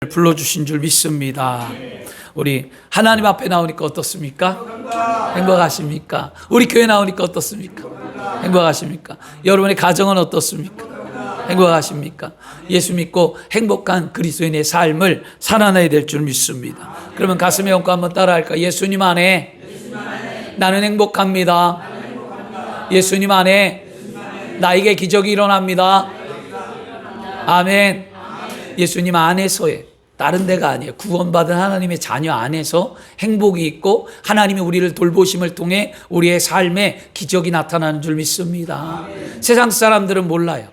우리를 불러주신 줄 믿습니다. 우리 하나님 앞에 나오니까 어떻습니까? 행복하십니까? 우리 교회 나오니까 어떻습니까? 행복하십니까? 여러분의 가정은 어떻습니까? 행복하십니까? 예수 믿고 행복한 그리스도인의 삶을 살아내야 될 줄 믿습니다. 그러면 가슴에 얹고 한번 따라할까? 예수님 안에 나는 행복합니다. 예수님 안에 나에게 기적이 일어납니다. 아멘. 예수님 안에서의, 다른 데가 아니에요. 구원받은 하나님의 자녀 안에서 행복이 있고 하나님이 우리를 돌보심을 통해 우리의 삶에 기적이 나타나는 줄 믿습니다. 세상 사람들은 몰라요.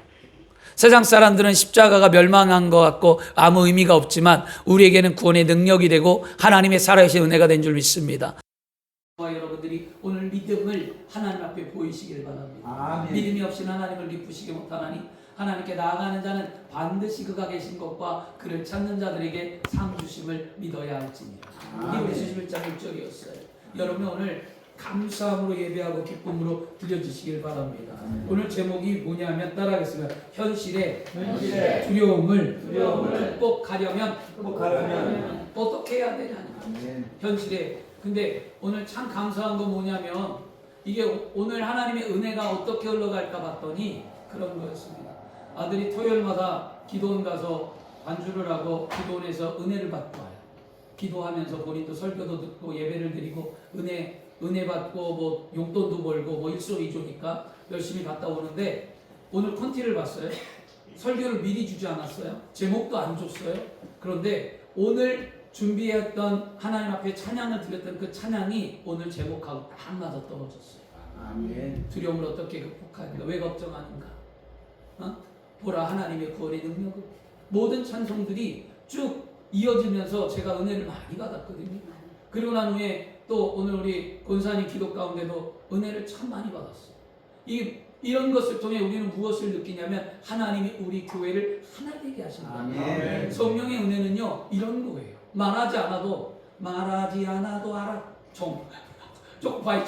세상 사람들은 십자가가 멸망한 것 같고 아무 의미가 없지만 우리에게는 구원의 능력이 되고 하나님의 살아계신 은혜가 된 줄 믿습니다. 여러분들이 오늘 믿음을 하나님 앞에 보이시길 바랍니다. 아멘. 믿음이 없이는 하나님을 기쁘시게 못하나니 하나님께 나아가는 자는 반드시 그가 계신 것과 그를 찾는 자들에게 상 주심을 믿어야 할지니라. 히브리서 11장 1절이었어요. 여러분 오늘 감사함으로 예배하고 기쁨으로 드려주시길 바랍니다. 오늘 제목이 뭐냐면 따라하겠습니다. 현실의 두려움을 극복하려면 어떻게 해야 되냐니. 현실에. 근데 오늘 참 감사한 건 뭐냐면 이게 오늘 하나님의 은혜가 어떻게 흘러갈까 봤더니 그런 거였습니다. 아들이 토요일마다 기도원 가서 반주를 하고 기도원에서 은혜를 받고 와요. 기도하면서 본인도 설교도 듣고 예배를 드리고 은혜 받고 뭐 용돈도 벌고 뭐 일석이조니까 열심히 갔다 오는데 오늘 콘티를 봤어요. 설교를 미리 주지 않았어요. 제목도 안 줬어요. 그런데 오늘 준비했던 하나님 앞에 찬양을 드렸던 그 찬양이 오늘 제목하고 딱 맞아 떨어졌어요. 아멘. 두려움을 어떻게 극복하는가? 왜 걱정하는가? 보라 하나님의 구원의 능력을. 모든 찬송들이 쭉 이어지면서 제가 은혜를 많이 받았거든요. 그리고 난 후에 또 오늘 우리 권사님 기도 가운데도 은혜를 참 많이 받았어요. 이런 것을 통해 우리는 무엇을 느끼냐면 하나님이 우리 교회를 하나 되게 하신다. 성령의 은혜는요 이런 거예요. 말하지 않아도 알아. 초코파이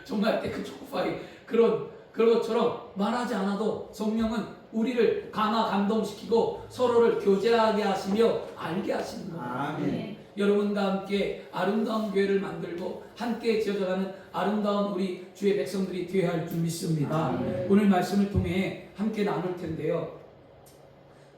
정말 때 그 초코파이 그런 것처럼 말하지 않아도 성령은 우리를 감동시키고 서로를 교제하게 하시며 알게 하시는 거예요. 여러분과 함께 아름다운 교회를 만들고 함께 지어져가는 아름다운 우리 주의 백성들이 되어야 할 줄 믿습니다. 오늘 말씀을 통해 함께 나눌 텐데요.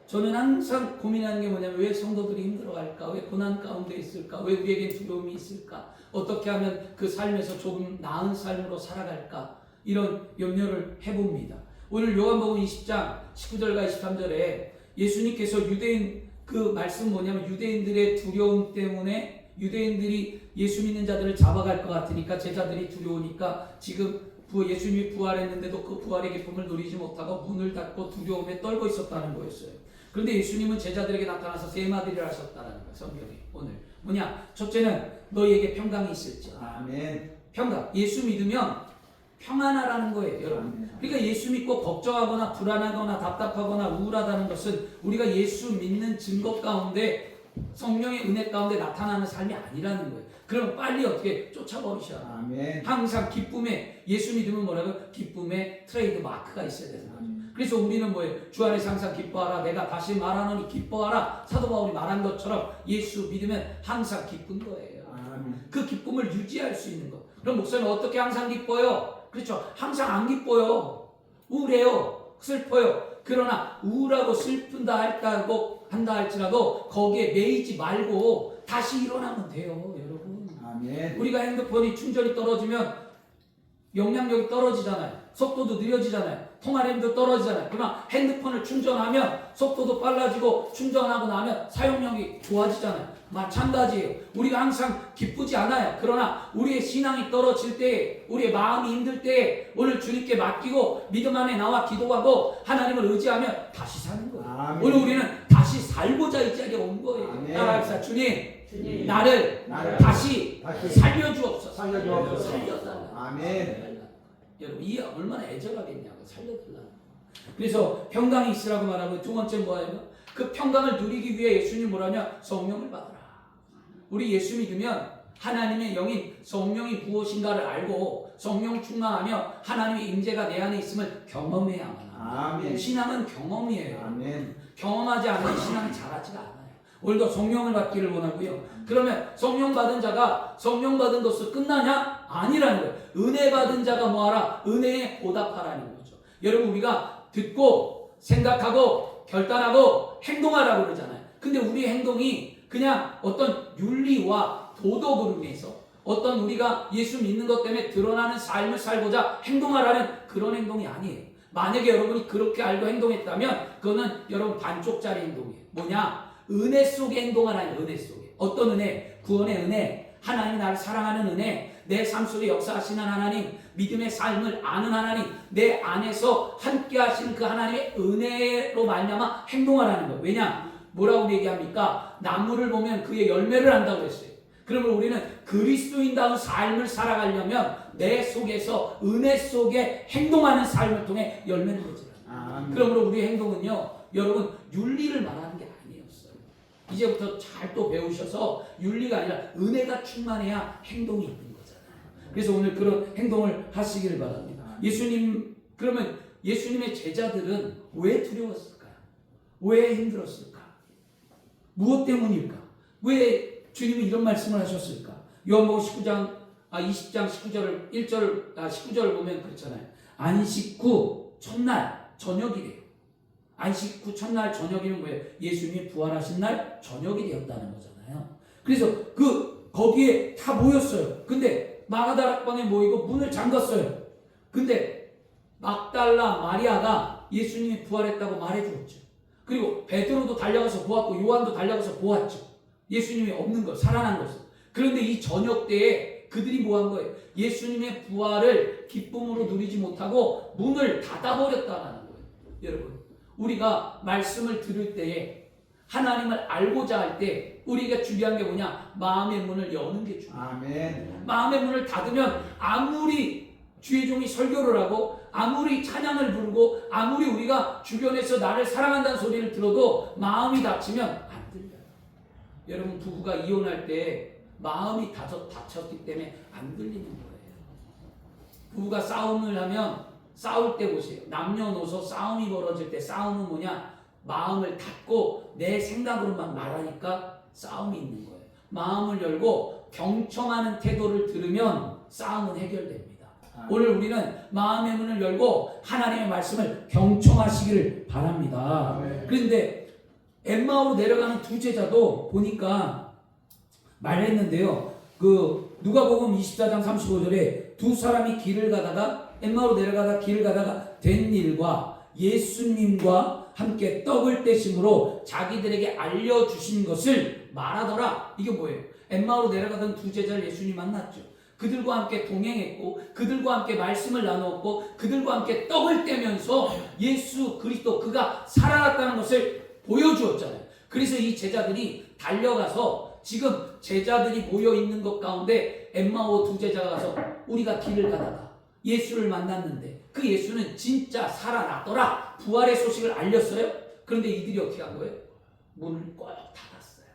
저는 항상 고민하는 게 뭐냐면 왜 성도들이 힘들어할까? 왜 고난 가운데 있을까? 왜 우리에게 두려움이 있을까? 어떻게 하면 그 삶에서 조금 나은 삶으로 살아갈까? 이런 염려를 해봅니다. 오늘 요한복음 20장 19절과 23절에 예수님께서 유대인 그 말씀 뭐냐면 유대인들의 두려움 때문에 유대인들이 예수 믿는 자들을 잡아갈 것 같으니까 제자들이 두려우니까 지금 예수님이 부활했는데도 그 부활의 기쁨을 누리지 못하고 문을 닫고 두려움에 떨고 있었다는 거였어요. 그런데 예수님은 제자들에게 나타나서 세 마디를 하셨다는 거예요. 성경이 오늘 뭐냐? 첫째는 너희에게 평강이 있을지. 아멘. 평강. 예수 믿으면 평안하라는 거예요, 여러분. 그러니까 예수 믿고 걱정하거나 불안하거나 답답하거나 우울하다는 것은 우리가 예수 믿는 증거 가운데 성령의 은혜 가운데 나타나는 삶이 아니라는 거예요. 그럼 빨리 어떻게 쫓아버리셔야 돼요. 아멘. 항상 기쁨에 예수 믿으면 뭐라고요? 기쁨에 트레이드 마크가 있어야 되는 거죠. 그래서 우리는 뭐예요? 주 안에서 항상 기뻐하라. 내가 다시 말하노니 기뻐하라. 사도 바울이 말한 것처럼 예수 믿으면 항상 기쁜 거예요. 아멘. 그 기쁨을 유지할 수 있는 거. 그럼 목사님 어떻게 항상 기뻐요? 그렇죠. 항상 안 기뻐요. 우울해요. 슬퍼요. 그러나 우울하고 슬픈다 한다 할지라도 거기에 매이지 말고 다시 일어나면 돼요, 여러분. 아멘. 우리가 핸드폰이 충전이 떨어지면 용량력이 떨어지잖아요. 속도도 느려지잖아요. 통화량도 떨어지잖아요. 그러나 핸드폰을 충전하면 속도도 빨라지고 충전하고 나면 사용력이 좋아지잖아요. 마찬가지예요. 우리가 항상 기쁘지 않아요. 그러나 우리의 신앙이 떨어질 때, 우리의 마음이 힘들 때 오늘 주님께 맡기고 믿음 안에 나와 기도하고 하나님을 의지하며 다시 사는 거예요. 아멘. 오늘 우리는 다시 살고자 이 자리에 온 거예요. 따라합시다. 주님, 나를 다시 살려주옵소서. 살려달라. 아멘. 여러분 이 얼마나 애절하겠냐고 살려달라. 그래서 평강이 있으라고 말하고 두 번째 뭐예요? 그 평강을 누리기 위해 예수님 뭐라냐? 성령을 받으라. 우리 예수 믿으면 하나님의 영인 성령이 무엇인가를 알고 성령 충만하며 하나님의 임재가 내 안에 있음을 경험해야만 합니다. 아멘. 신앙은 경험이에요. 아멘. 경험하지 않는 신앙이 자라지가 않아요. 오늘도 성령을 받기를 원하고요. 그러면 성령 받은 자가 성령 받은 것으로 끝나냐? 아니라는 거예요. 은혜 받은 자가 뭐하라? 은혜에 보답하라는 거죠. 여러분, 우리가 듣고 생각하고 결단하고 행동하라고 그러잖아요. 근데 우리의 행동이 그냥 어떤 윤리와 도덕으로 인해서 어떤 우리가 예수 믿는 것 때문에 드러나는 삶을 살고자 행동하라는 그런 행동이 아니에요. 만약에 여러분이 그렇게 알고 행동했다면 그거는 여러분 반쪽짜리 행동이에요. 뭐냐? 은혜 속에 행동하라는, 은혜 속에. 어떤 은혜? 구원의 은혜, 하나님이 나를 사랑하는 은혜, 내 삶 속에 역사하시는 하나님, 믿음의 삶을 아는 하나님, 내 안에서 함께 하시는 그 하나님의 은혜로 말미암아 행동하라는 거예요. 왜냐? 뭐라고 얘기합니까? 나무를 보면 그의 열매를 한다고 했어요. 그러면 우리는 그리스도인다운 삶을 살아가려면 내 속에서 은혜 속에 행동하는 삶을 통해 열매를 맺으라. 그러므로 우리의 행동은요, 여러분, 윤리를 말하는 게 아니었어요. 이제부터 잘 또 배우셔서 윤리가 아니라 은혜가 충만해야 행동이 있는 거잖아요. 그래서 오늘 그런 행동을 하시기를 바랍니다. 그러면 예수님의 제자들은 왜 두려웠을까요? 왜 힘들었을까? 무엇 때문일까? 왜 주님이 이런 말씀을 하셨을까? 요한복음 20장 19절을 보면 그렇잖아요. 안식 후 첫날 저녁이래요. 안식 후 첫날 저녁이면 뭐예요? 예수님이 부활하신 날 저녁이 되었다는 거잖아요. 그래서 거기에 다 모였어요. 근데 마가다락방에 모이고 문을 잠갔어요. 근데 막달라 마리아가 예수님이 부활했다고 말해주었죠. 그리고 베드로도 달려가서 보았고 요한도 달려가서 보았죠. 예수님이 없는 것, 살아난 것을. 그런데 이 저녁 때에 그들이 뭐 한 거예요? 예수님의 부활을 기쁨으로 누리지 못하고 문을 닫아버렸다는 거예요. 여러분, 우리가 말씀을 들을 때에 하나님을 알고자 할 때 우리가 중요한 게 뭐냐? 마음의 문을 여는 게 중요해요. 아멘. 마음의 문을 닫으면 아무리 주의 종이 설교를 하고 아무리 찬양을 부르고 아무리 우리가 주변에서 나를 사랑한다는 소리를 들어도 마음이 닫히면 안 들려요. 여러분, 부부가 이혼할 때 마음이 닫혔기 때문에 안 들리는 거예요. 부부가 싸움을 하면 싸울 때 보세요. 남녀노소 싸움이 벌어질 때 싸움은 뭐냐? 마음을 닫고 내 생각으로만 말하니까 싸움이 있는 거예요. 마음을 열고 경청하는 태도를 들으면 싸움은 해결됩니다. 오늘 우리는 마음의 문을 열고 하나님의 말씀을 경청하시기를 바랍니다. 그런데 엠마오로 내려가는 두 제자도 보니까 말했는데요. 누가복음 24장 35절에 두 사람이 엠마오로 내려가다 길을 가다가 된 일과 예수님과 함께 떡을 떼심으로 자기들에게 알려주신 것을 말하더라. 이게 뭐예요? 엠마오로 내려가던 두 제자를 예수님이 만났죠. 그들과 함께 동행했고 그들과 함께 말씀을 나누었고 그들과 함께 떡을 떼면서 예수 그리스도 그가 살아났다는 것을 보여주었잖아요. 그래서 이 제자들이 달려가서 지금 제자들이 모여있는 것 가운데 엠마오 두 제자가 가서 우리가 길을 가다가 예수를 만났는데 그 예수는 진짜 살아났더라. 부활의 소식을 알렸어요. 그런데 이들이 어떻게 한 거예요? 문을 꼭 닫았어요.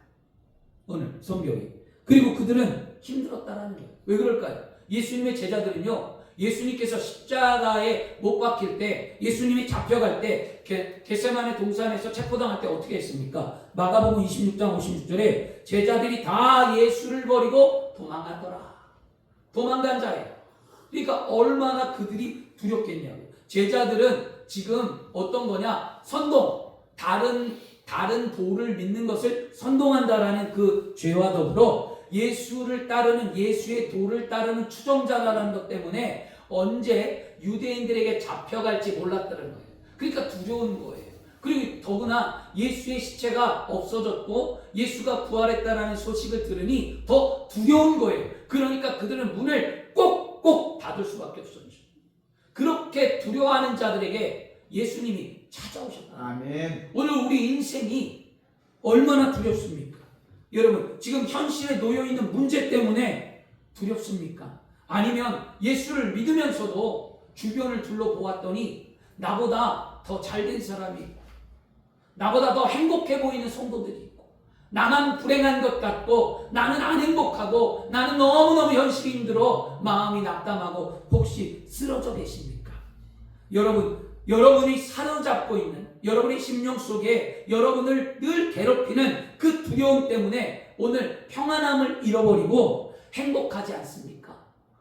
오늘 성경이. 그리고 그들은 힘들었다라는 거예요. 왜 그럴까요? 예수님의 제자들은요, 예수님께서 십자가에 못 박힐 때, 예수님이 잡혀갈 때, 겟세마네 동산에서 체포당할 때 어떻게 했습니까? 마가복음 26장 56절에 제자들이 다 예수를 버리고 도망가더라. 도망간 자예요. 그러니까 얼마나 그들이 두렵겠냐고. 제자들은 지금 어떤 거냐? 선동. 다른 도를 믿는 것을 선동한다라는 그 죄와 더불어 예수를 따르는, 예수의 도를 따르는 추종자라는 것 때문에 언제 유대인들에게 잡혀갈지 몰랐다는 거예요. 그러니까 두려운 거예요. 그리고 더구나 예수의 시체가 없어졌고 예수가 부활했다라는 소식을 들으니 더 두려운 거예요. 그러니까 그들은 문을 꼭꼭 닫을 수밖에 없었죠. 그렇게 두려워하는 자들에게 예수님이 찾아오셨다. 아멘. 오늘 우리 인생이 얼마나 두렵습니까? 여러분, 지금 현실에 놓여있는 문제 때문에 두렵습니까? 아니면 예수를 믿으면서도 주변을 둘러보았더니 나보다 더 잘된 사람이 있고 나보다 더 행복해 보이는 성도들이 있고 나만 불행한 것 같고 나는 안 행복하고 나는 너무너무 현실이 힘들어 마음이 낙담하고 혹시 쓰러져 계십니까? 여러분, 여러분이 사로잡고 있는 여러분의 심령 속에 여러분을 늘 괴롭히는 그 두려움 때문에 오늘 평안함을 잃어버리고 행복하지 않습니까?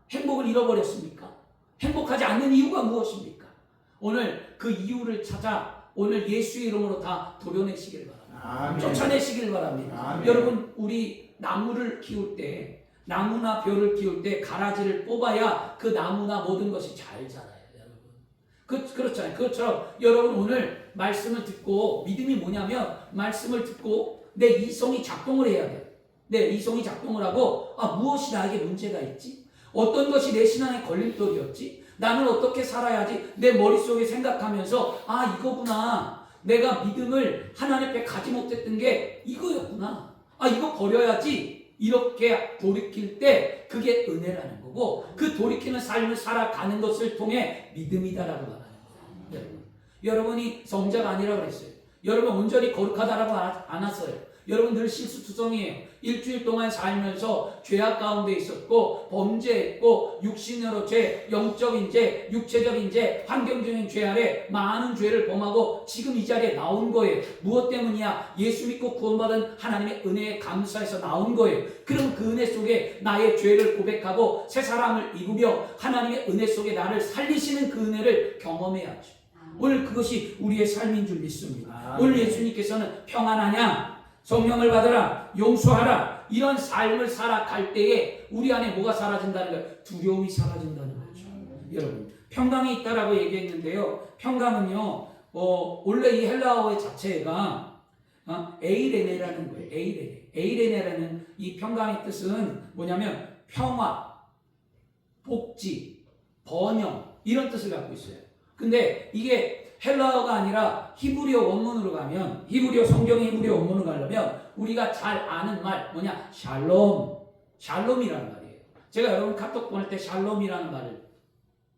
행복을 잃어버렸습니까? 행복하지 않는 이유가 무엇입니까? 오늘 그 이유를 찾아 오늘 예수의 이름으로 다 도려내시길 바랍니다. 아멘. 쫓아내시길 바랍니다. 아멘. 여러분, 우리 나무를 키울 때, 나무나 벼를 키울 때 가라지를 뽑아야 그 나무나 모든 것이 잘 자라요, 여러분. 그렇잖아요. 그것처럼 여러분 오늘 말씀을 듣고, 믿음이 뭐냐면 말씀을 듣고 내 이성이 작동을 해야 돼요. 내 이성이 작동을 하고, 무엇이 나에게 문제가 있지? 어떤 것이 내 신앙의 걸림돌이었지? 나는 어떻게 살아야지? 내 머릿속에 생각하면서 이거구나. 내가 믿음을 하나님 앞에 가지 못했던 게 이거였구나. 이거 버려야지. 이렇게 돌이킬 때 그게 은혜라는 거고, 그 돌이키는 삶을 살아가는 것을 통해 믿음이다라고 말하는 거예요. 여러분이 성자가 아니라고 그랬어요. 여러분 온전히 거룩하다라고 안 왔어요. 여러분 늘 실수투성이에요. 일주일 동안 살면서 죄악 가운데 있었고, 범죄했고, 육신으로 죄, 영적인 죄, 육체적인 죄, 환경적인 죄 아래 많은 죄를 범하고 지금 이 자리에 나온 거예요. 무엇 때문이야? 예수 믿고 구원받은 하나님의 은혜에 감사해서 나온 거예요. 그럼 그 은혜 속에 나의 죄를 고백하고 새 사람을 입으며 하나님의 은혜 속에 나를 살리시는 그 은혜를 경험해야죠. 오늘 그것이 우리의 삶인 줄 믿습니다. 오늘 예수님께서는 평안하냐? 성령을 받으라, 용서하라, 이런 삶을 살아갈 때에 우리 안에 뭐가 사라진다는 거예요? 두려움이 사라진다는 거죠. 여러분, 평강이 있다라고 얘기했는데요. 평강은요, 원래 이 헬라어의 자체가 에이레네라는 거예요. 에이레네라는 이 평강의 뜻은 뭐냐면 평화, 복지, 번영, 이런 뜻을 갖고 있어요. 근데 이게 헬라어가 아니라 히브리어 원문으로 가면, 히브리어 성경의 히브리어 원문으로 가려면 우리가 잘 아는 말 뭐냐? 샬롬이라는 말이에요. 제가 여러분 카톡 보낼 때 샬롬이라는 말을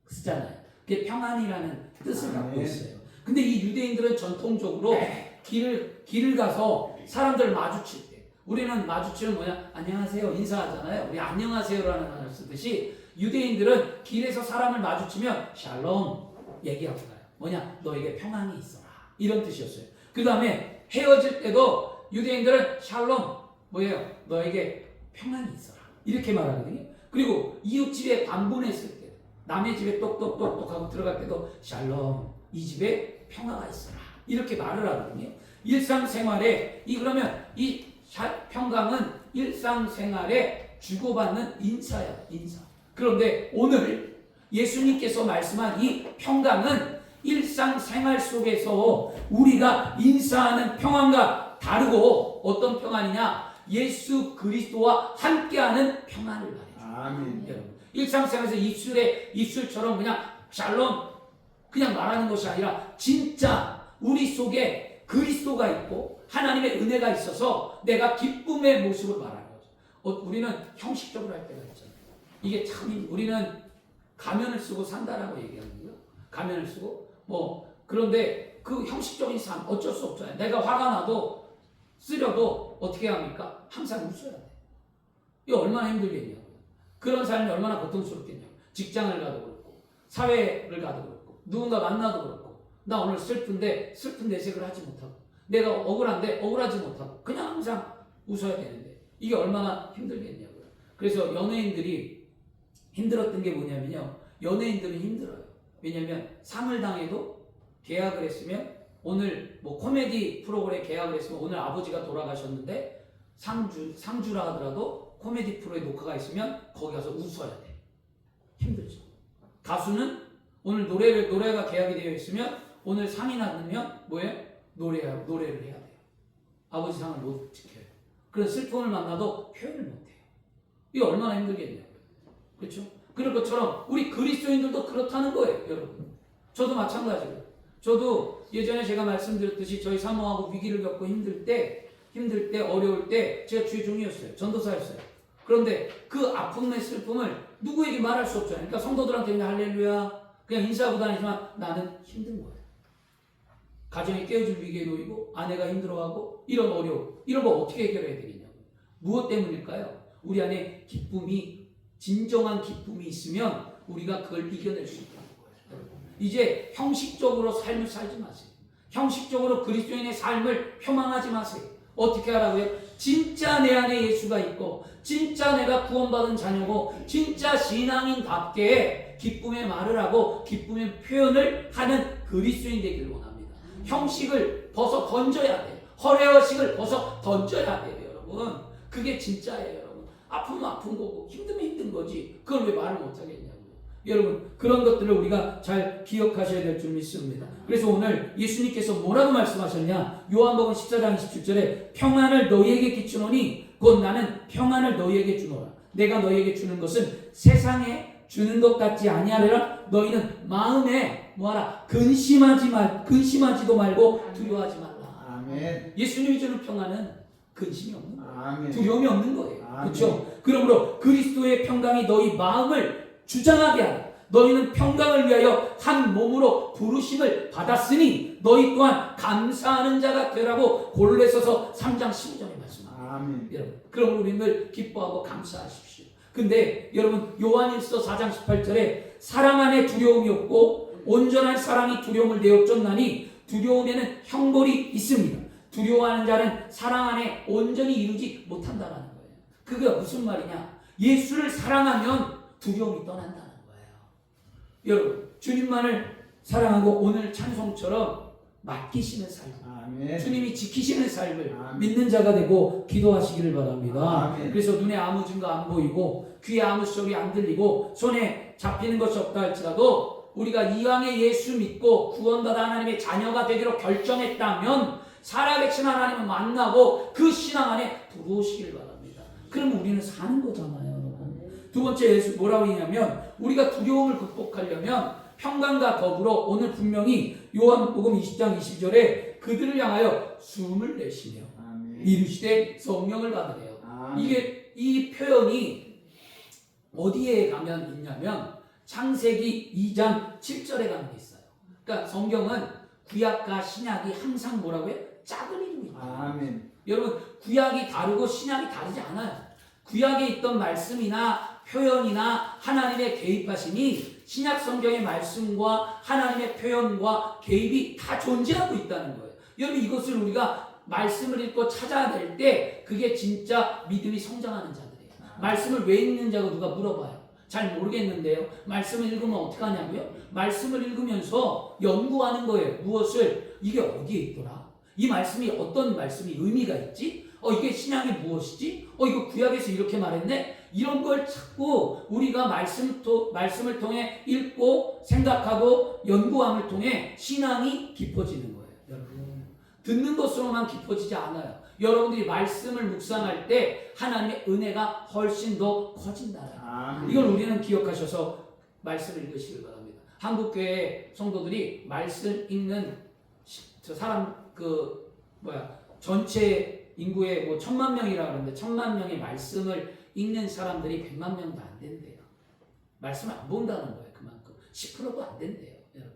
쓰잖아요. 그게 평안이라는 뜻을 갖고 있어요. 근데 이 유대인들은 전통적으로 길을 가서 사람들 마주칠 때, 우리는 마주치면 뭐냐? 안녕하세요 인사하잖아요. 우리 안녕하세요라는 말을 쓰듯이 유대인들은 길에서 사람을 마주치면 샬롬 얘기하고 가요. 뭐냐? 너에게 평안이 있어라, 이런 뜻이었어요. 그 다음에 헤어질 때도 유대인들은 샬롬, 뭐예요? 너에게 평안이 있어라, 이렇게 말하거든요. 그리고 이웃집에 방문했을 때, 남의 집에 똑똑똑똑 하고 들어갈 때도 샬롬, 이 집에 평화가 있어라, 이렇게 말을 하거든요. 일상생활에 그러면 이 평강은 일상생활에 주고받는 인사야, 인사. 그런데 오늘 예수님께서 말씀한 이 평강은 일상생활 속에서 우리가 인사하는 평안과 다르고, 어떤 평안이냐? 예수 그리스도와 함께하는 평안을 말해요. 아멘. 여러분, 일상생활에서 입술처럼 그냥 샬롬 그냥 말하는 것이 아니라 진짜 우리 속에 그리스도가 있고 하나님의 은혜가 있어서 내가 기쁨의 모습을 말하는 거죠. 우리는 형식적으로 할 때가 있잖아요. 이게 참, 우리는 가면을 쓰고 산다라고 얘기하는 거예요. 가면을 쓰고 그런데 그 형식적인 삶 어쩔 수 없잖아요. 내가 화가 나도 쓰려도 어떻게 합니까? 항상 웃어야 돼. 이거 얼마나 힘들겠냐고요. 그런 삶이 얼마나 고통스럽겠냐고. 직장을 가도 그렇고, 사회를 가도 그렇고, 누군가 만나도 그렇고, 나 오늘 슬픈데 슬픈 내색을 하지 못하고, 내가 억울한데 억울하지 못하고, 그냥 항상 웃어야 되는데 이게 얼마나 힘들겠냐고요. 그래서 연예인들이 힘들었던 게 뭐냐면요, 연예인들은 힘들어요. 왜냐면 상을 당해도, 계약을 했으면, 오늘 코미디 프로그램에 계약을 했으면 오늘 아버지가 돌아가셨는데 상주라 하더라도 코미디 프로에 녹화가 있으면 거기 가서 웃어야 돼. 힘들죠. 가수는 오늘 노래가 계약이 되어 있으면 오늘 상이 났으면 뭐예요? 노래를 해야 돼요. 아버지 상을 못 지켜요. 그런 슬픔을 만나도 표현을 못 해요. 이거 얼마나 힘들겠냐고요. 그렇죠? 그런 것처럼 우리 그리스도인들도 그렇다는 거예요, 여러분. 저도 마찬가지예요. 저도 예전에 제가 말씀드렸듯이 저희 사모하고 위기를 겪고 힘들 때, 어려울 때 제가 주의 종이었어요. 전도사였어요. 그런데 그 아픔의 슬픔을 누구에게 말할 수 없잖아요. 그러니까 성도들한테 그냥 할렐루야 그냥 인사하고 다니지만 나는 힘든 거예요. 가정이 깨어질 위기에 놓이고, 아내가 힘들어하고, 이런 어려움, 이런 거 어떻게 해결해야 되겠냐고. 무엇 때문일까요? 우리 안에 기쁨이, 진정한 기쁨이 있으면 우리가 그걸 이겨낼 수 있다는 거예요. 이제 형식적으로 삶을 살지 마세요. 형식적으로 그리스도인의 삶을 표방하지 마세요. 어떻게 하라고요? 진짜 내 안에 예수가 있고 진짜 내가 구원받은 자녀고 진짜 신앙인답게 기쁨의 말을 하고 기쁨의 표현을 하는 그리스도인 되기를 원합니다. 형식을 벗어 던져야 돼요. 허례허식을 벗어 던져야 돼요, 여러분. 그게 진짜예요, 여러분. 아프면 아픈 거고 힘들면 힘든 거지. 그걸 왜 말을 못하겠냐고요. 여러분, 그런 것들을 우리가 잘 기억하셔야 될 줄 믿습니다. 그래서 오늘 예수님께서 뭐라고 말씀하셨냐? 요한복음 14장 27절에 평안을 너희에게 끼치노니 곧 나는 평안을 너희에게 주노라. 내가 너희에게 주는 것은 세상에 주는 것 같지 아니하리라. 너희는 마음에 뭐하라? 근심하지도 말고 두려워하지 말라. 아멘. 예수님이 주는 평안은 근심이 없는 거예요. 아멘. 두려움이 없는 거예요. 그렇죠? 그러므로 그리스도의 평강이 너희 마음을 주장하게 하라. 너희는 평강을 위하여 한 몸으로 부르심을 받았으니 너희 또한 감사하는 자가 되라고 골로새서 3장 15절에 말씀합니다. 아멘. 여러분, 그럼 우리 늘 기뻐하고 감사하십시오. 근데 여러분, 요한일서 4장 18절에 사랑 안에 두려움이 없고 온전한 사랑이 두려움을 내어 쫓나니 두려움에는 형벌이 있습니다. 두려워하는 자는 사랑 안에 온전히 이루지 못한다라는 거예요. 그게 무슨 말이냐? 예수를 사랑하면 두려움이 떠난다는 거예요. 여러분, 주님만을 사랑하고 오늘 찬송처럼 맡기시는 삶, 아멘. 주님이 지키시는 삶을 아멘. 믿는 자가 되고 기도하시기를 바랍니다. 아멘. 그래서 눈에 아무 증거 안 보이고 귀에 아무 소리 안 들리고 손에 잡히는 것이 없다 할지라도 우리가 이왕에 예수 믿고 구원받아 하나님의 자녀가 되기로 결정했다면 살아계신 하나님을 만나고 그 신앙 안에 들어오시기를 바랍니다. 그럼 우리는 사는 거잖아요, 여러분. 두 번째 예수 뭐라고 했냐면 우리가 두려움을 극복하려면 평강과 더불어 오늘 분명히 요한복음 20장 20절에 그들을 향하여 숨을 내쉬며 이르시되 성령을 받으래요. 이게 이 표현이 어디에 가면 있냐면 창세기 2장 7절에 가면 있어요. 그러니까 성경은 구약과 신약이 항상 뭐라고 해요? 짝을 이루고 있다. 아멘. 여러분, 구약이 다르고 신약이 다르지 않아요. 구약에 있던 말씀이나 표현이나 하나님의 개입하심이 신약 성경의 말씀과 하나님의 표현과 개입이 다 존재하고 있다는 거예요. 여러분, 이것을 우리가 말씀을 읽고 찾아낼 때 그게 진짜 믿음이 성장하는 자들이에요. 말씀을 왜 읽는 자가 누가 물어봐요. 잘 모르겠는데요. 말씀을 읽으면 어떻게 하냐고요? 말씀을 읽으면서 연구하는 거예요. 무엇을? 이게 어디에 있더라? 이 말씀이 어떤 말씀이 의미가 있지? 이게 신약이 무엇이지? 이거 구약에서 이렇게 말했네? 이런 걸 찾고 우리가 말씀을 통해 읽고 생각하고 연구함을 통해 신앙이 깊어지는 거예요. 여러분, 듣는 것으로만 깊어지지 않아요. 여러분들이 말씀을 묵상할 때 하나님의 은혜가 훨씬 더 커진다. 이걸 우리는 기억하셔서 말씀을 읽으시길 바랍니다. 한국교회 성도들이 말씀 읽는 사람 전체 인구의 1000만 명이라 그러는데 1000만 명의 말씀을 읽는 사람들이 100만 명도 안 된대요. 말씀을 안 본다는 거예요. 그만큼 10%도 안 된대요, 여러분.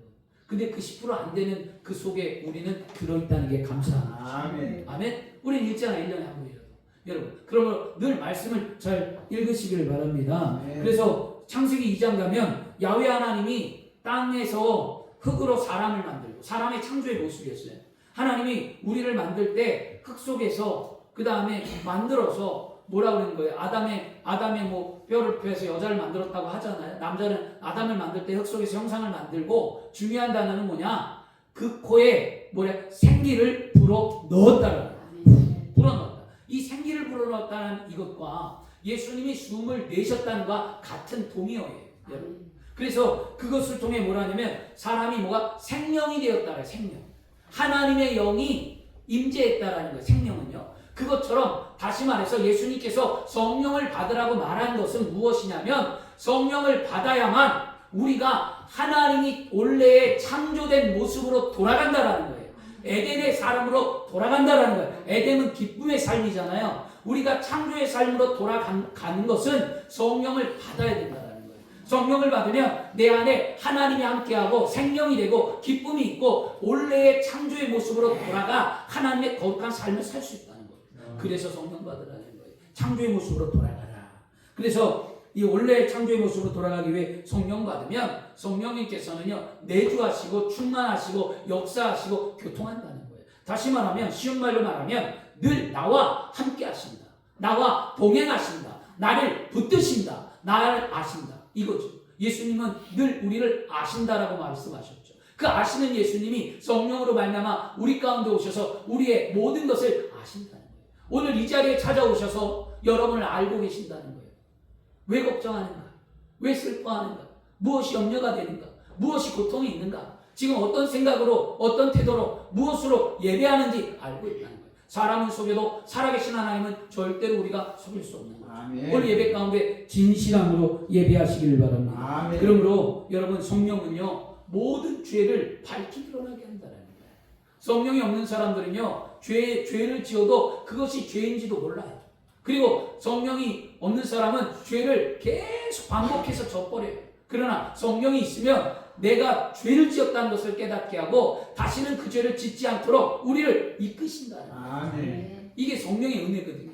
근데 그 10% 안 되는 그 속에 우리는 들어있다는 게 감사합니다. 아멘. 아멘. 우리는 읽잖아, 1년에 한 번이라도. 여러분, 그러므로 늘 말씀을 잘 읽으시기를 바랍니다. 아멘. 그래서 창세기 2장 가면 야훼 하나님이 땅에서 흙으로 사람을 만들고 사람의 창조의 모습이었어요. 하나님이 우리를 만들 때 흙 속에서 그 다음에 만들어서 뭐라 그러는 거예요? 아담의 뼈를 펴서 여자를 만들었다고 하잖아요. 남자는 아담을 만들 때 흙 속에서 형상을 만들고 중요한 단어는 뭐냐? 그 코에 생기를 불어 넣었다는 거예요. 불어 넣었다. 이 생기를 불어 넣었다는 이것과 예수님이 숨을 내셨다는 것과 같은 동의어예요. 여러분. 그래서 그것을 통해 뭐라 하냐면 사람이 생명이 되었다라요. 생명. 하나님의 영이 임재했다라는 거예요. 생명은요. 그것처럼 다시 말해서 예수님께서 성령을 받으라고 말한 것은 무엇이냐면 성령을 받아야만 우리가 하나님이 원래의 창조된 모습으로 돌아간다라는 거예요. 에덴의 사람으로 돌아간다라는 거예요. 에덴은 기쁨의 삶이잖아요. 우리가 창조의 삶으로 돌아가는 것은 성령을 받아야 된다라는 거예요. 성령을 받으면 내 안에 하나님이 함께하고 생명이 되고 기쁨이 있고 원래의 창조의 모습으로 돌아가 하나님의 거룩한 삶을 살 수 있다는 거예요. 그래서 성령 받으라는 거예요. 창조의 모습으로 돌아가라. 그래서 이 원래 창조의 모습으로 돌아가기 위해 성령 받으면 성령님께서는요 내주하시고 충만하시고 역사하시고 교통한다는 거예요. 다시 말하면 쉬운 말로 말하면 늘 나와 함께 하신다. 나와 동행하신다. 나를 붙드신다. 나를 아신다. 이거죠. 예수님은 늘 우리를 아신다라고 말씀하셨죠. 그 아시는 예수님이 성령으로 말미암아 우리 가운데 오셔서 우리의 모든 것을 아신다는 거예요. 오늘 이 자리에 찾아오셔서 여러분을 알고 계신다는 거예요. 왜 걱정하는가? 왜 슬퍼하는가? 무엇이 염려가 되는가? 무엇이 고통이 있는가? 지금 어떤 생각으로 어떤 태도로 무엇으로 예배하는지 알고 있다는 거예요. 사람은 속여도 살아계신 하나님은 절대로 우리가 속일 수 없는 거죠. 아멘. 오늘 예배 가운데 진실함으로 예배하시기를 바랍니다. 아멘. 그러므로 여러분 성령은요 모든 죄를 밝히 드러나게 한다는 거예요. 성령이 없는 사람들은요 죄를 지어도 그것이 죄인지도 몰라요. 그리고 성령이 없는 사람은 죄를 계속 반복해서 져버려요. 그러나 성령이 있으면 내가 죄를 지었다는 것을 깨닫게 하고 다시는 그 죄를 짓지 않도록 우리를 이끄신다는 거예요. 이게 성령의 은혜거든요.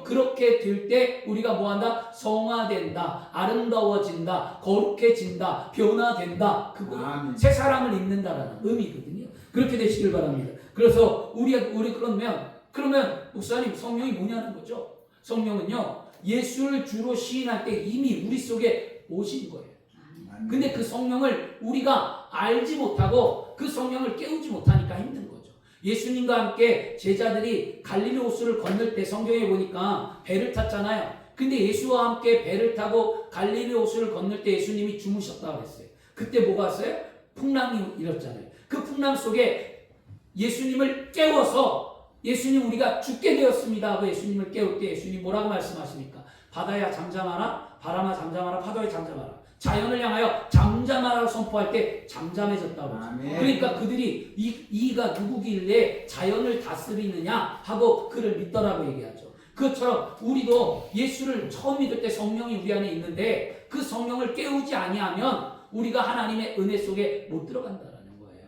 그렇게 될 때 우리가 뭐한다? 성화된다, 아름다워진다, 거룩해진다, 변화된다. 그거 새 사람을 입는다라는 의미거든요. 그렇게 되시길 바랍니다. 그래서 우리 그러면 목사님 성령이 뭐냐는 거죠. 성령은요 예수를 주로 시인할 때 이미 우리 속에 오신 거예요. 근데 그 성령을 우리가 알지 못하고 그 성령을 깨우지 못하니까 힘든 거죠. 예수님과 함께 제자들이 갈릴리 호수를 건널 때 성경에 보니까 배를 탔잖아요. 근데 예수와 함께 배를 타고 갈릴리 호수를 건널 때 예수님이 주무셨다고 그랬어요. 그때 뭐가 왔어요? 풍랑이 일었잖아요. 그 풍랑 속에 예수님을 깨워서 예수님 우리가 죽게 되었습니다 하고 예수님을 깨울 때 예수님 뭐라고 말씀하십니까? 바다야 잠잠하라, 바람아 잠잠하라, 파도야 잠잠하라. 자연을 향하여 잠잠하라고 선포할 때 잠잠해졌다고. 그러니까 그들이 이가 누구길래 자연을 다스리느냐 하고 그를 믿더라고 얘기하죠. 그것처럼 우리도 예수를 처음 믿을 때 성령이 우리 안에 있는데 그 성령을 깨우지 아니하면 우리가 하나님의 은혜 속에 못 들어간다는 거예요.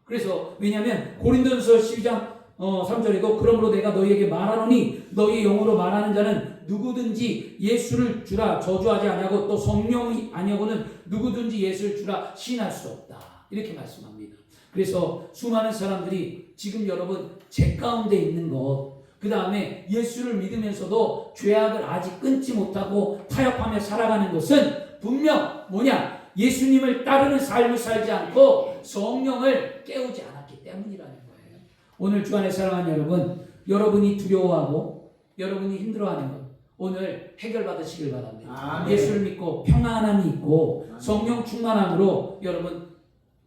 그래서 왜냐하면 고린도전서 12장 3절에도 그러므로 내가 너희에게 말하노니 너희 영으로 말하는 자는 누구든지 예수를 주라 저주하지 아니하고 또 성령이 아니하고는 누구든지 예수를 주라 시인할 수 없다. 이렇게 말씀합니다. 그래서 수많은 사람들이 지금 여러분 죄 가운데 있는 것, 그 다음에 예수를 믿으면서도 죄악을 아직 끊지 못하고 타협하며 살아가는 것은 분명 뭐냐? 예수님을 따르는 삶을 살지 않고 성령을 깨우지 않았기 때문이라는 거예요. 오늘 주 안에 사랑하는 여러분, 여러분이 두려워하고 여러분이 힘들어하는 것 오늘 해결받으시길 바랍니다. 아멘. 예수를 믿고 평안함이 있고 성령 충만함으로 여러분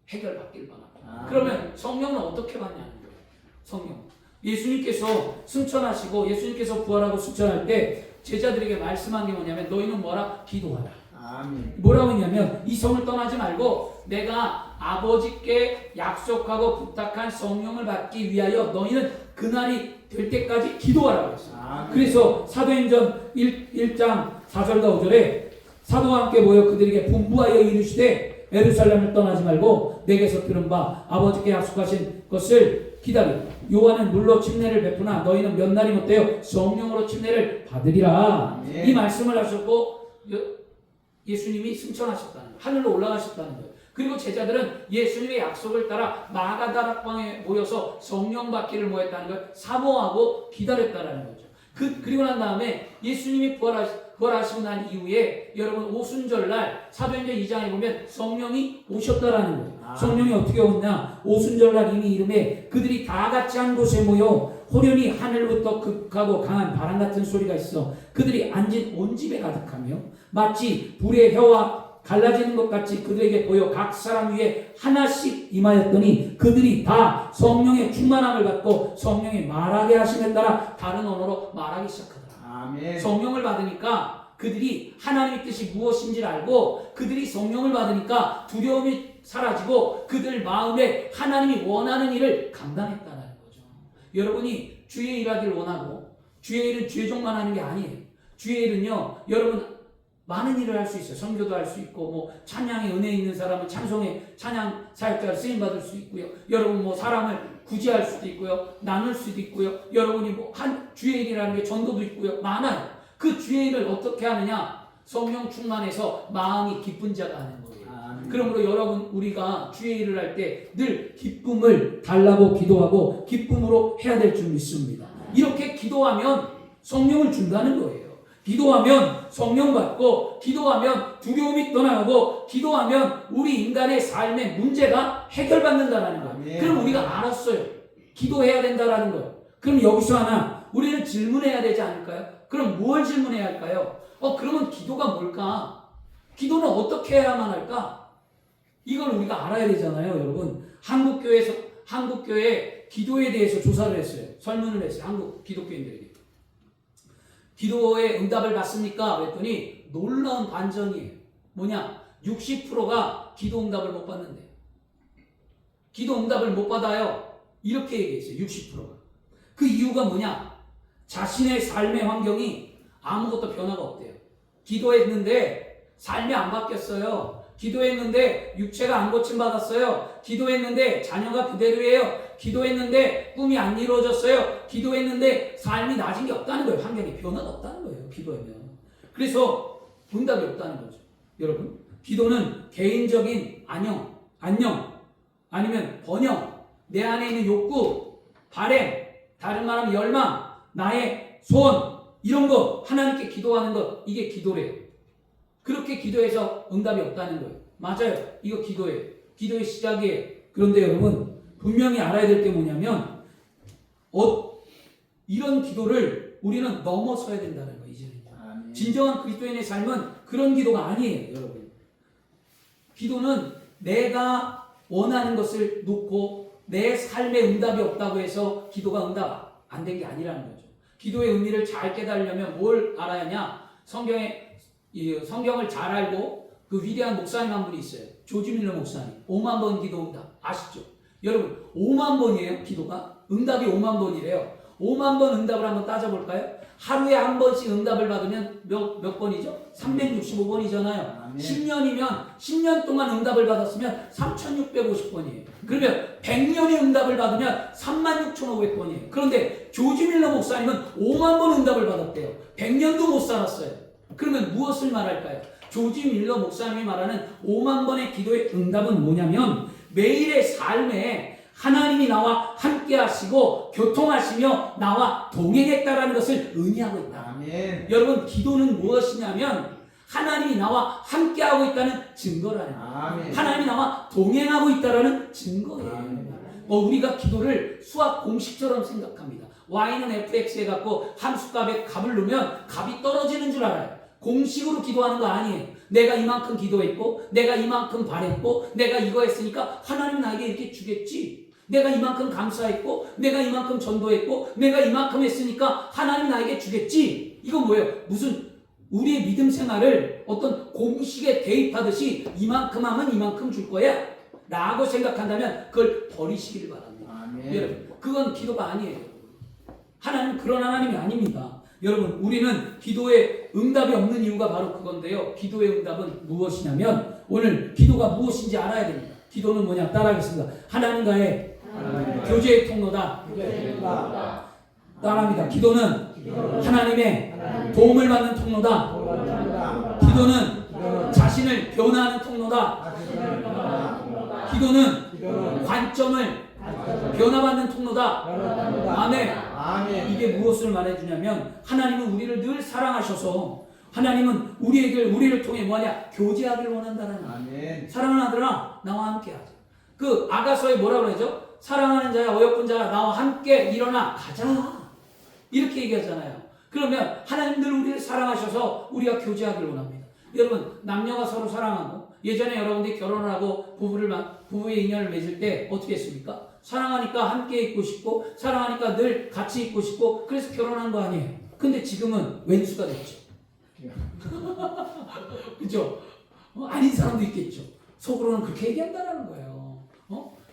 해결받길 바랍니다. 아멘. 그러면 성령은 어떻게 받냐는 거예요. 성령 예수님께서 승천하시고 예수님께서 부활하고 승천할 때 제자들에게 말씀한 게 뭐냐면 너희는 뭐라? 기도하라. 아멘. 뭐라고 했냐면 이 성을 떠나지 말고 내가 아버지께 약속하고 부탁한 성령을 받기 위하여 너희는 그날이 될 때까지 기도하라고 했어요. 그래서 사도행전 1장 4절과 5절에 사도와 함께 모여 그들에게 분부하여 이르시되 예루살렘을 떠나지 말고 내게서 들은 바 아버지께 약속하신 것을 기다리라. 요한은 물로 침례를 베푸나 너희는 몇 날이 못되어 성령으로 침례를 받으리라. 이 말씀을 하셨고 예수님이 승천하셨다는 거예요. 하늘로 올라가셨다는 거예요. 그리고 제자들은 예수님의 약속을 따라 마가다락방에 모여서 성령 받기를 뭐했다는 걸 사모하고 기다렸다는 거죠. 그리고 난 다음에 예수님이 부활하시고 난 이후에 여러분 오순절날 사도행전 2장에 보면 성령이 오셨다라는 거예요. 성령이 어떻게 오냐? 오순절날 이미 이름에 그들이 다 같이 한 곳에 모여 호련히 하늘부터 극하고 강한 바람 같은 소리가 있어 그들이 앉은 온 집에 가득하며 마치 불의 혀와 갈라지는 것 같이 그들에게 보여 각 사람 위에 하나씩 임하였더니 그들이 다 성령의 충만함을 받고 성령의 말하게 하심에 따라 다른 언어로 말하기 시작하더라. 아멘. 성령을 받으니까 그들이 하나님의 뜻이 무엇인지를 알고 그들이 성령을 받으니까 두려움이 사라지고 그들 마음에 하나님이 원하는 일을 감당했다는 거죠. 여러분이 주의 일하기를 원하고 주의 일은 죄종만 하는 게 아니에요. 주의 일은요 여러분 많은 일을 할 수 있어요. 선교도 할 수 있고 뭐 찬양에 은혜 있는 사람은 찬송의 찬양 사역자를 쓰임 받을 수 있고요. 여러분 뭐 사람을 구제할 수도 있고요. 나눌 수도 있고요. 여러분이 뭐 한 주의 일이라는 게 전도도 있고요. 많아요. 그 주의 일을 어떻게 하느냐? 성령 충만해서 마음이 기쁜 자가 하는 거예요. 아멘. 그러므로 여러분 우리가 주의 일을 할 때 늘 기쁨을 달라고 기도하고 기쁨으로 해야 될 줄 믿습니다. 이렇게 기도하면 성령을 준다는 거예요. 기도하면 성령 받고 기도하면 두려움이 떠나가고 기도하면 우리 인간의 삶의 문제가 해결받는다라는 거예요. 아멘. 그럼 우리가 알았어요. 기도해야 된다라는 거예요. 그럼 여기서 하나 우리는 질문해야 되지 않을까요? 그럼 뭘 질문해야 할까요? 그러면 기도가 뭘까? 기도는 어떻게 해야만 할까? 이걸 우리가 알아야 되잖아요, 여러분. 한국교회 기도에 대해서 조사를 했어요. 설문을 했어요. 한국 기독교인들에게. 기도의 응답을 받습니까? 그랬더니 놀라운 반전이에요. 뭐냐? 60%가 기도 응답을 못 받는데. 기도 응답을 못 받아요. 이렇게 얘기했어요. 60%가. 그 이유가 뭐냐? 자신의 삶의 환경이 아무것도 변화가 없대요. 기도했는데 삶이 안 바뀌었어요. 기도했는데 육체가 안 고침받았어요. 기도했는데 자녀가 그대로예요. 기도했는데 꿈이 안 이루어졌어요. 기도했는데 삶이 나아진 게 없다는 거예요. 환경에 변화가 없다는 거예요. 기도하면. 그래서 응답이 없다는 거죠. 여러분, 기도는 개인적인 안녕 아니면 번영, 내 안에 있는 욕구, 바램, 다른 말하면 열망, 나의 소원 이런 거 하나님께 기도하는 것, 이게 기도래요. 그렇게 기도해서 응답이 없다는 거예요. 맞아요. 이거 기도예요. 기도의 시작이에요. 그런데 여러분 분명히 알아야 될 게 뭐냐면 이런 기도를 우리는 넘어서야 된다는 거예요. 이제는. 아멘. 진정한 그리스도인의 삶은 그런 기도가 아니에요. 여러분. 기도는 내가 원하는 것을 놓고 내 삶에 응답이 없다고 해서 기도가 응답 안 된 게 아니라는 거죠. 기도의 의미를 잘 깨달으려면 뭘 알아야 하냐? 성경을 잘 알고 그 위대한 목사님 한 분이 있어요. 조지 밀러 목사님. 5만 번 기도 응답 아시죠? 여러분 5만 번이에요. 기도가 응답이 5만 번이래요. 5만 번 응답을 한번 따져볼까요? 하루에 한 번씩 응답을 받으면 몇 번이죠? 365번이잖아요. 10년이면 10년 동안 응답을 받았으면 3650번이에요. 그러면 100년의 응답을 받으면 36,500번이에요. 그런데 조지 밀러 목사님은 5만 번 응답을 받았대요. 100년도 못 살았어요. 그러면 무엇을 말할까요? 조지 밀러 목사님이 말하는 5만 번의 기도의 응답은 뭐냐면 매일의 삶에 하나님이 나와 함께 하시고 교통하시며 나와 동행했다라는 것을 의미하고 있다. 아멘. 여러분 기도는 무엇이냐면 하나님이 나와 함께하고 있다는 증거라는 거예요. 아멘. 하나님이 나와 동행하고 있다는 증거예요. 우리가 기도를 수학 공식처럼 생각합니다. y는 fx에 갖고 함수값에 값을 넣으면 값이 떨어지는 줄 알아요. 공식으로 기도하는 거 아니에요. 내가 이만큼 기도했고 내가 이만큼 바랬고 내가 이거 했으니까 하나님 나에게 이렇게 주겠지. 내가 이만큼 감사했고 내가 이만큼 전도했고 내가 이만큼 했으니까 하나님 나에게 주겠지. 이건 뭐예요? 무슨 우리의 믿음 생활을 어떤 공식에 대입하듯이 이만큼 하면 이만큼 줄 거야 라고 생각한다면 그걸 버리시길 바랍니다. 아멘. 여러분 그건 기도가 아니에요. 하나님 그런 하나님이 아닙니다. 여러분 우리는 기도에 응답이 없는 이유가 바로 그건데요. 기도의 응답은 무엇이냐면 오늘 기도가 무엇인지 알아야 됩니다. 기도는 뭐냐 따라하겠습니다. 하나님과의 교제의 통로다. 따라합니다. 기도는 하나님의 도움을 받는 통로다. 기도는 자신을 변화하는 통로다. 기도는 관점을 변화받는 통로다. 아멘. 이게 무엇을 말해주냐면 하나님은 우리를 늘 사랑하셔서 하나님은 우리를 통해 뭐하냐 교제하기를 원한다는 거예요. 아멘. 사랑하는 아들아 나와 함께 하자. 그 아가서에 뭐라고 그러죠? 사랑하는 자야 어여쁜 자야 나와 함께 일어나 가자 이렇게 얘기하잖아요. 그러면 하나님 늘 우리를 사랑하셔서 우리가 교제하기를 원합니다. 여러분 남녀가 서로 사랑하고 예전에 여러분들이 결혼을 하고 부부의 인연을 맺을 때 어떻게 했습니까? 사랑하니까 함께 있고 싶고 사랑하니까 늘 같이 있고 싶고 그래서 결혼한 거 아니에요. 근데 지금은 왼수가 됐죠. 그죠? 아닌 사람도 있겠죠. 속으로는 그렇게 얘기한다는 거예요.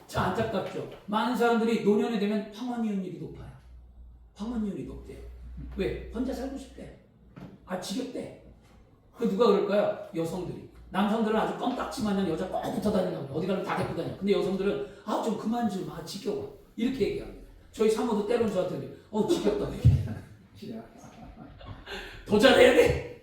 참 안타깝죠. 많은 사람들이 노년이 되면 황혼이혼율이 높아요. 황혼이혼이 높대요. 왜? 혼자 살고 싶대. 지겹대. 그 누가 그럴까요? 여성들이. 남성들은 아주 껌딱지 마냥 여자 꼭 붙어 다니고 어디 가면 다 데리고 다녀. 근데 여성들은 좀 그만 좀 지겨워. 이렇게 얘기합니다. 저희 사모도 때로는 저한테 지겹다. 더 잘해야 돼.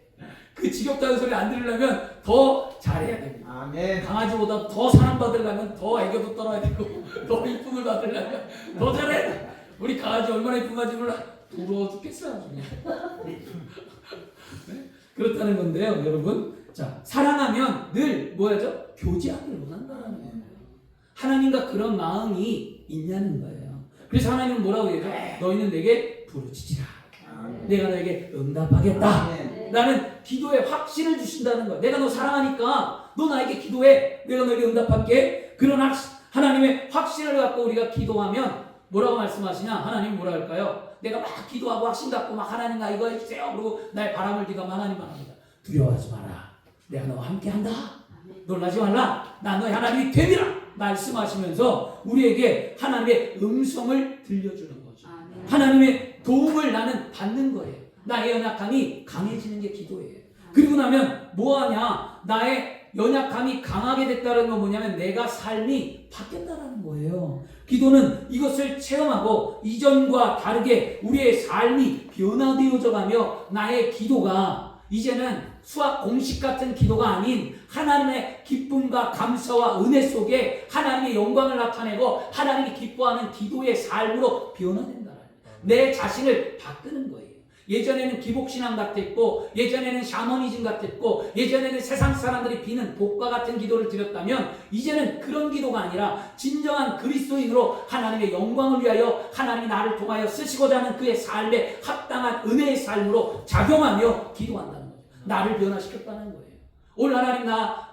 그 그 지겹다는 소리 안 들으려면 더 잘해야 됩니다. 아멘. 강아지보다 더 사랑받으려면 더 애교도 떨어야 되고 더 이쁨을 받으려면 더 잘해야 돼. 우리 강아지 얼마나 이쁜 건지 몰라. 부러워 죽겠어요. 네? 그렇다는 건데요, 여러분. 자, 사랑하면 늘 뭐야죠? 교제하기를 원한다는 거예요. 하나님과 그런 마음이 있냐는 거예요. 그래서 하나님은 뭐라고 얘기해요? 너희는 내게 부르짖으라. 내가 너에게 응답하겠다. 나는 기도에 확신을 주신다는 거야. 내가 너 사랑하니까 너 나에게 기도해. 내가 너에게 응답할게. 그런 하나님의 확신을 갖고 우리가 기도하면 뭐라고 말씀하시냐? 하나님 뭐라 할까요? 내가 막 기도하고 확신 갖고 막 하나님 나 이거 해주세요. 그리고 나의 바람을 기도하면 하나님만 합니다. 두려워하지 마라. 내가 너와 함께 한다. 놀라지 말라. 나 너의 하나님이 됨이라 말씀하시면서 우리에게 하나님의 음성을 들려주는 거죠. 하나님의 도움을 나는 받는 거예요. 나의 연약함이 강해지는 게 기도예요. 그리고 나면 뭐하냐? 나의 연약함이 강하게 됐다는 건 뭐냐면 내가 삶이 바뀌었다는 거예요. 기도는 이것을 체험하고 이전과 다르게 우리의 삶이 변화되어져 가며 나의 기도가 이제는 수학 공식 같은 기도가 아닌 하나님의 기쁨과 감사와 은혜 속에 하나님의 영광을 나타내고 하나님이 기뻐하는 기도의 삶으로 변화된다. 내 자신을 바꾸는 거예요. 예전에는 기복신앙 같았고 예전에는 샤머니즘 같았고 예전에는 세상 사람들이 비는 복과 같은 기도를 드렸다면 이제는 그런 기도가 아니라 진정한 그리스도인으로 하나님의 영광을 위하여 하나님이 나를 통하여 쓰시고자 하는 그의 삶에 합당한 은혜의 삶으로 작용하며 기도한다는 거죠. 나를 변화시켰다는 거예요. 오늘 하나님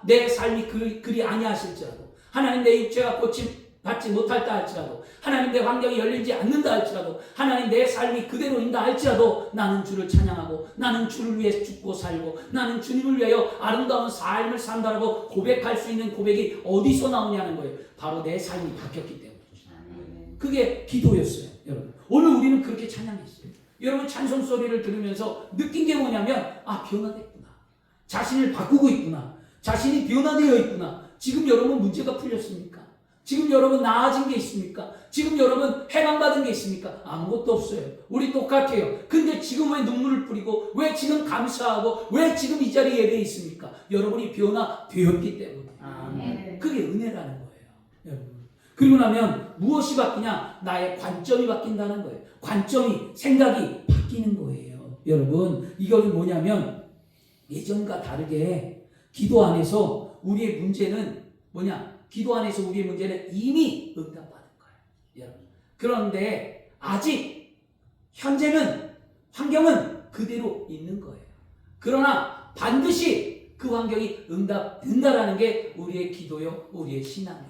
내 삶이 그리 아니하실지라도 하나님 내 육체가 고침 받지 못할다 할지라도 하나님 내 환경이 열리지 않는다 할지라도 하나님 내 삶이 그대로인다 할지라도 나는 주를 찬양하고 나는 주를 위해 죽고 살고 나는 주님을 위하여 아름다운 삶을 산다라고 고백할 수 있는 고백이 어디서 나오냐는 거예요. 바로 내 삶이 바뀌었기 때문이죠. 그게 기도였어요. 여러분 오늘 우리는 그렇게 찬양했어요. 여러분 찬송 소리를 들으면서 느낀 게 뭐냐면 변화됐구나. 자신을 바꾸고 있구나. 자신이 변화되어 있구나. 지금 여러분 문제가 풀렸습니까? 지금 여러분 나아진 게 있습니까? 지금 여러분 해방받은 게 있습니까? 아무것도 없어요. 우리 똑같아요. 근데 지금 왜 눈물을 뿌리고 왜 지금 감사하고 왜 지금 이 자리에 예배에 있습니까? 여러분이 변화되었기 때문에. 그게 은혜라는 거예요. 여러분. 그리고 나면 무엇이 바뀌냐? 나의 관점이 바뀐다는 거예요. 관점이 생각이 바뀌는 거예요. 여러분 이건 뭐냐면 예전과 다르게 기도 안에서 우리의 문제는 뭐냐? 기도 안에서 우리의 문제는 이미 응답받은 거예요. 여러분. 그런데 아직 현재는 환경은 그대로 있는 거예요. 그러나 반드시 그 환경이 응답된다라는 게 우리의 기도요, 우리의 신앙이에요.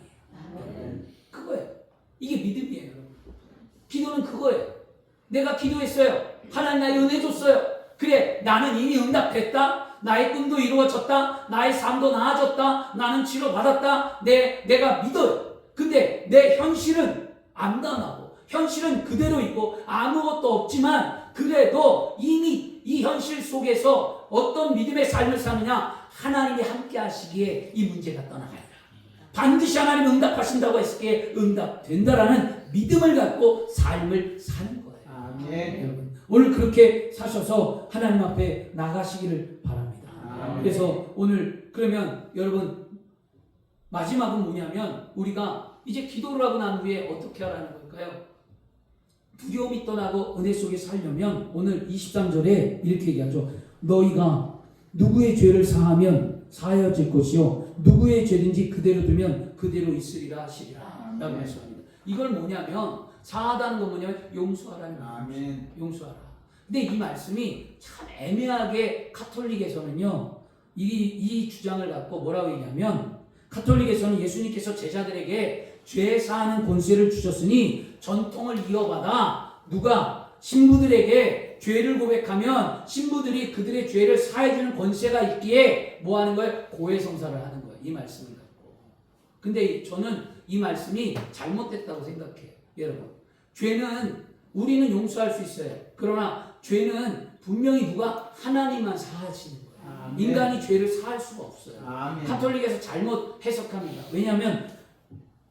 그거예요. 이게 믿음이에요. 기도는 그거예요. 내가 기도했어요. 하나님 나에게 은혜 줬어요. 그래 나는 이미 응답됐다. 나의 꿈도 이루어졌다. 나의 삶도 나아졌다. 나는 치료받았다. 내가 믿어요. 근데 내 현실은 안 변하고 현실은 그대로 있고 아무것도 없지만 그래도 이미 이 현실 속에서 어떤 믿음의 삶을 사느냐 하나님이 함께 하시기에 이 문제가 떠나가요. 반드시 하나님 응답하신다고 했기에 응답된다라는 믿음을 갖고 삶을 사는 거예요. 아멘. 여러분 오늘 그렇게 사셔서 하나님 앞에 나가시기를 바랍니다. 그래서 오늘 그러면 여러분 마지막은 뭐냐면 우리가 이제 기도를 하고 난 후에 어떻게 하라는 걸까요? 두려움이 떠나고 은혜 속에 살려면 오늘 23절에 이렇게 얘기하죠. 너희가 누구의 죄를 사하면 사하여질 것이요 누구의 죄든지 그대로 두면 그대로 있으리라 하시리라 라고 말씀합니다. 이걸 뭐냐면 사하다는 건 뭐냐면 용서하라는 거예요. 용서하라. 근데 이 말씀이 참 애매하게 카톨릭에서는요 이 주장을 갖고 뭐라고 얘기하면 카톨릭에서는 예수님께서 제자들에게 죄 사하는 권세를 주셨으니 전통을 이어받아 누가 신부들에게 죄를 고백하면 신부들이 그들의 죄를 사해주는 권세가 있기에 뭐 하는 거예요? 고해성사를 하는 거예요. 이 말씀을 갖고. 근데 저는 이 말씀이 잘못됐다고 생각해요. 여러분 죄는 우리는 용서할 수 있어요. 그러나 죄는 분명히 누가 하나님만 사하시는 거예요. 아멘. 인간이 죄를 사할 수가 없어요. 아멘. 카톨릭에서 잘못 해석합니다. 왜냐하면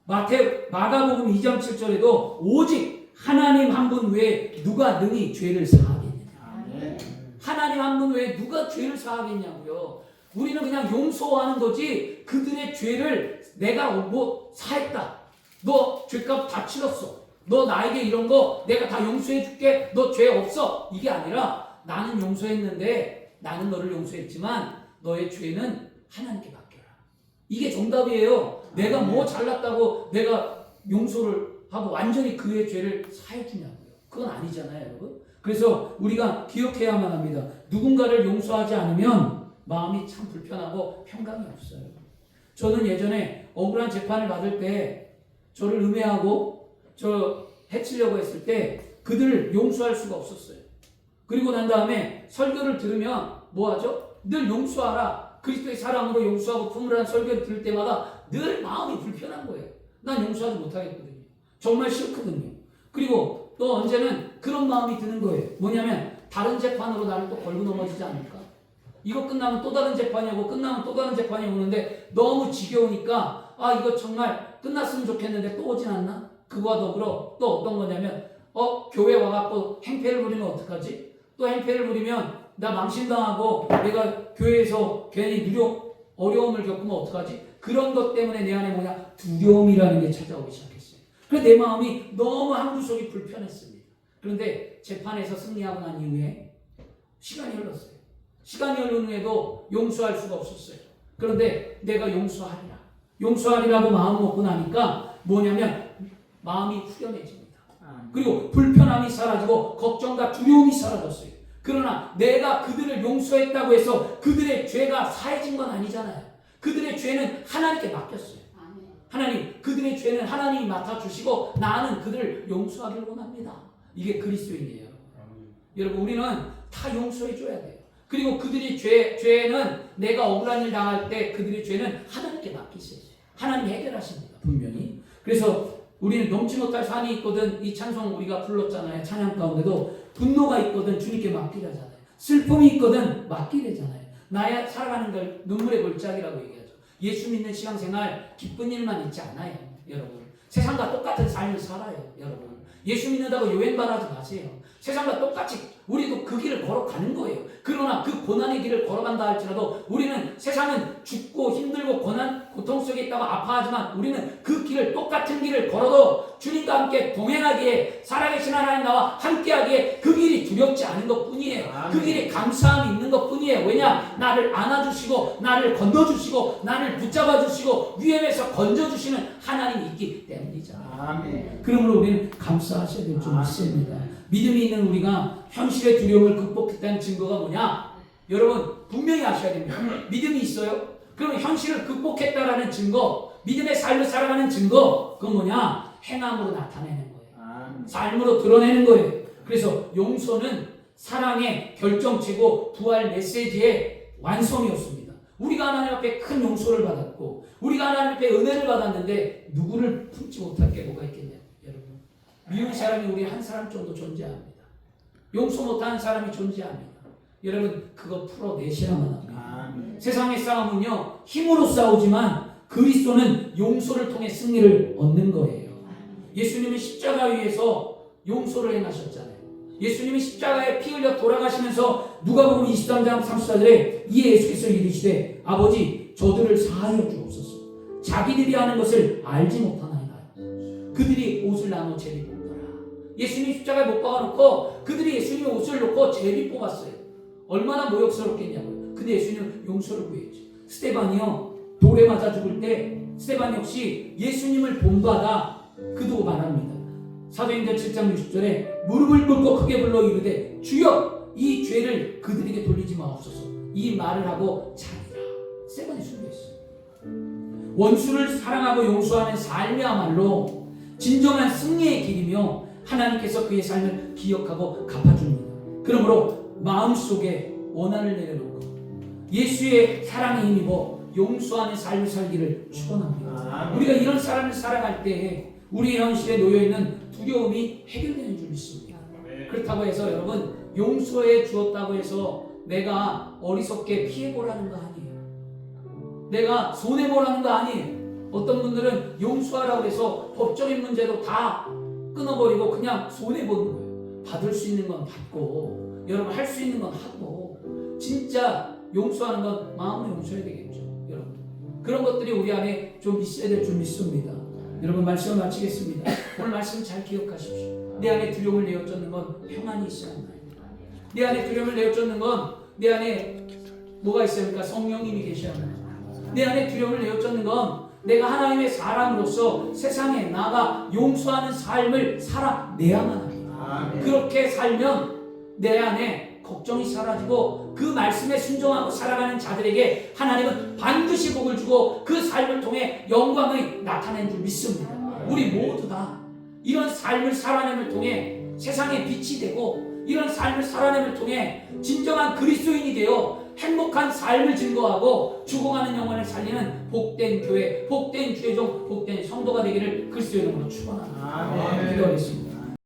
마가복음 2장 7절에도 오직 하나님 한 분 외에 누가 능히 죄를 사하겠느냐. 아멘. 하나님 하나님 한 분 외에 누가 죄를 사하겠냐고요. 우리는 그냥 용서하는 거지 그들의 죄를 내가 뭐 사했다. 너 죄값 다 치렀어. 너 나에게 이런 거 내가 다 용서해 줄게. 너 죄 없어. 이게 아니라 나는 용서했는데 나는 너를 용서했지만 너의 죄는 하나님께 맡겨라. 이게 정답이에요. 내가 뭐 잘났다고 내가 용서를 하고 완전히 그의 죄를 사해 주냐고요. 그건 아니잖아요, 여러분. 그래서 우리가 기억해야만 합니다. 누군가를 용서하지 않으면 마음이 참 불편하고 평강이 없어요. 저는 예전에 억울한 재판을 받을 때 저를 음해하고 저 해치려고 했을 때 그들을 용서할 수가 없었어요. 그리고 난 다음에 설교를 들으면 뭐 하죠? 늘 용서하라. 그리스도의 사랑으로 용서하고 품으라는 설교를 들을 때마다 늘 마음이 불편한 거예요. 난 용서하지 못하겠거든요. 정말 싫거든요. 그리고 또 언제는 그런 마음이 드는 거예요. 뭐냐면 다른 재판으로 나를 또 걸고 넘어지지 않을까? 이거 끝나면 또 다른 재판이 오고 끝나면 또 다른 재판이 오는데 너무 지겨우니까 아 이거 정말 끝났으면 좋겠는데 또 오진 않나? 그거와 더불어 또 어떤 거냐면 교회 와갖고 행패를 부리면 어떡하지? 또 행패를 부리면 나 망신당하고 내가 교회에서 괜히 어려움을 겪으면 어떡하지? 그런 것 때문에 내 안에 뭐냐? 두려움이라는 게 찾아오기 시작했어요. 그래서 내 마음이 너무 한 구석이 불편했습니다. 그런데 재판에서 승리하고 난 이후에 시간이 흘렀어요. 시간이 흐른 후에도 용서할 수가 없었어요. 그런데 내가 용서하리라고 마음 먹고 나니까 뭐냐면 마음이 후련해집니다. 그리고 불편함이 사라지고 걱정과 두려움이 사라졌어요. 그러나 내가 그들을 용서했다고 해서 그들의 죄가 사해진 건 아니잖아요. 그들의 죄는 하나님께 맡겼어요. 하나님, 그들의 죄는 하나님이 맡아주시고 나는 그들을 용서하기를 원합니다. 이게 그리스도인이에요. 여러분, 우리는 다 용서해줘야 돼요. 그리고 그들이 죄는 내가 억울한 일 당할 때 그들의 죄는 하나님께 맡기세요. 하나님이 해결하십니다. 분명히. 그래서 우리는 넘지 못할 산이 있거든 이 찬송 우리가 불렀잖아요. 찬양 가운데도 분노가 있거든 주님께 맡기라잖아요. 슬픔이 있거든 맡기래잖아요. 나야 살아가는 걸 눈물의 골짜기라고 얘기하죠. 예수 믿는 신앙생활 기쁜 일만 있지 않아요. 여러분. 세상과 똑같은 삶을 살아요. 여러분. 예수 믿는다고 요행바라지 마세요. 세상과 똑같이 우리도 그 길을 걸어가는 거예요. 그러나 그 고난의 길을 걸어간다 할지라도 우리는 세상은 죽고 힘들고 고통 속에 있다고 아파하지만 우리는 그 길을 똑같은 길을 걸어도 주님과 함께 동행하기에 살아계신 하나님 나와 함께하기에 그 길이 두렵지 않은 것뿐이에요. 그 길에 감사함이 있는 것뿐이에요. 왜냐? 나를 안아주시고 나를 건너주시고 나를 붙잡아주시고 위험에서 건져주시는 하나님이 있기 때문이죠. 그러므로 우리는 감사하셔야 될 줄 믿습니다. 믿음이 있는 우리가 현실의 두려움을 극복했다는 증거가 뭐냐? 여러분 분명히 아셔야 됩니다. 믿음이 있어요? 그러면 현실을 극복했다라는 증거, 믿음의 삶을 살아가는 증거, 그건 뭐냐? 행함으로 나타내는 거예요. 삶으로 드러내는 거예요. 그래서 용서는 사랑의 결정체고 부활 메시지의 완성이었습니다. 우리가 하나님 앞에 큰 용서를 받았고 우리가 하나님 앞에 은혜를 받았는데 누구를 품지 못할 게 뭐가 있겠냐고. 여러분 미운 사람이 우리 한 사람 정도 존재합니다. 용서 못하는 사람이 존재합니다. 여러분 그거 풀어내셔야만 합니다. 세상의 싸움은요 힘으로 싸우지만 그리스도는 용서를 통해 승리를 얻는 거예요. 예수님은 십자가 위에서 용서를 행하셨잖아요. 예수님이 십자가에 피 흘려 돌아가시면서 누가복음 23장 34절에 이에 예수께서 이르시되 아버지 저들을 사하여 주옵소서. 자기들이 하는 것을 알지 못하나이다. 그들이 옷을 나눠 제비 뽑더라. 예수님이 십자가에 못 박아놓고 그들이 예수님의 옷을 놓고 제비 뽑았어요. 얼마나 모욕스럽겠냐고요. 근데 예수님은 용서를 구했죠. 스데반이요 돌에 맞아 죽을 때 스데반 역시 예수님을 본받아 그도 말합니다. 사도행전 7장 60절에 무릎을 꿇고 크게 불러 이르되 주여 이 죄를 그들에게 돌리지 마옵소서. 이 말을 하고 자니라. 스데반이 순교했어요. 원수를 사랑하고 용서하는 삶이야말로 진정한 승리의 길이며 하나님께서 그의 삶을 기억하고 갚아줍니다. 그러므로 마음속에 원한을 내려놓고 예수의 사랑에 힘입어 용서하는 삶을 살기를 축원합니다. 우리가 이런 삶을 살아갈 때 우리 현실에 놓여있는 두려움이 해결되는 줄 믿습니다. 그렇다고 해서 여러분 용서해 주었다고 해서 내가 어리석게 피해보라는 거 아니에요. 내가 손해보라는 거 아니에요. 어떤 분들은 용서하라고 해서 법적인 문제도 다 끊어버리고 그냥 손해보는 거예요. 받을 수 있는 건 받고 여러분 할 수 있는 건 하고 진짜 용서하는 건 마음으로 용서해야 되겠죠, 여러분. 그런 것들이 우리 안에 좀 있어야 될 줄 믿습니다. 여러분, 말씀을 마치겠습니다. 오늘 말씀 잘 기억하십시오. 내 안에 두려움을 내어쫓는 건 평안이 있어야 한다. 내 안에 두려움을 내어쫓는 건 내 안에 뭐가 있습니까? 성령님이 계셔야 한다. 내 안에 두려움을 내어쫓는 건 내가 하나님의 사람으로서 세상에 나가 용서하는 삶을 살아내야만 합니다. 그렇게 살면 내 안에 걱정이 사라지고 그 말씀에 순종하고 살아가는 자들에게 하나님은 반드시 복을 주고 그 삶을 통해 영광을 나타낸 줄 믿습니다. 우리 모두 다 이런 삶을 살아냄을 통해 세상에 빛이 되고 이런 삶을 살아냄을 통해 진정한 그리스도인이 되어 행복한 삶을 증거하고 죽어가는 영혼을 살리는 복된 교회, 복된 주의종, 복된 성도가 되기를 그리스도의 이름으로 축원합니다. 기도하겠습니다.